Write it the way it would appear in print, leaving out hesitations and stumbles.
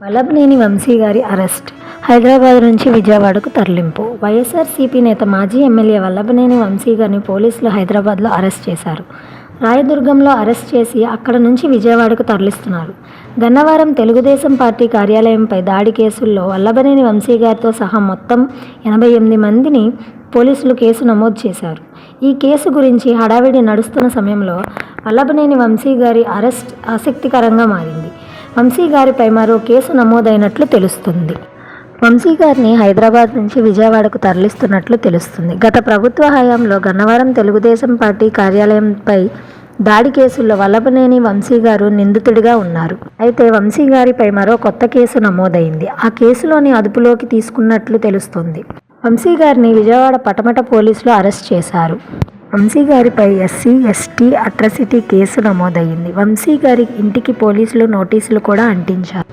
వల్లభనేని వంశీ గారి అరెస్ట్. హైదరాబాద్ నుంచి విజయవాడకు తరలింపు. వైఎస్ఆర్సీపీ నేత మాజీ ఎమ్మెల్యే వల్లభనేని వంశీ గారిని పోలీసులు హైదరాబాద్లో అరెస్ట్ చేశారు. రాయదుర్గంలో అరెస్ట్ చేసి అక్కడ నుంచి విజయవాడకు తరలిస్తున్నారు. గన్నవరం తెలుగుదేశం పార్టీ కార్యాలయంపై దాడి కేసుల్లో వల్లభనేని వంశీ గారితో సహా మొత్తం 88 మందిని పోలీసులు కేసు నమోదు చేశారు. ఈ కేసు గురించి హడావిడి నడుస్తున్న సమయంలో వల్లభనేని వంశీ గారి అరెస్ట్ ఆసక్తికరంగా మారింది. వంశీ గారిపై మరో కేసు నమోదైనట్లు తెలుస్తుంది. వంశీ గారిని హైదరాబాద్ నుంచి విజయవాడకు తరలిస్తున్నట్లు తెలుస్తుంది. గత ప్రభుత్వ హయాంలో గన్నవరం తెలుగుదేశం పార్టీ కార్యాలయంపై దాడి కేసుల్లో వల్లభనేని వంశీ గారు నిందితుడిగా ఉన్నారు. అయితే వంశీ గారిపై మరో కొత్త కేసు నమోదైంది. ఆ కేసులోని అదుపులోకి తీసుకున్నట్లు తెలుస్తోంది. వంశీ గారిని విజయవాడ పటమట పోలీసులు అరెస్ట్ చేశారు. వంశీ గారిపై ఎస్సీ, ఎస్టీ అట్రాసిటీ కేసు నమోదయ్యింది. వంశీ గారి ఇంటికి పోలీసులు నోటీసులు కూడా అంటించారు.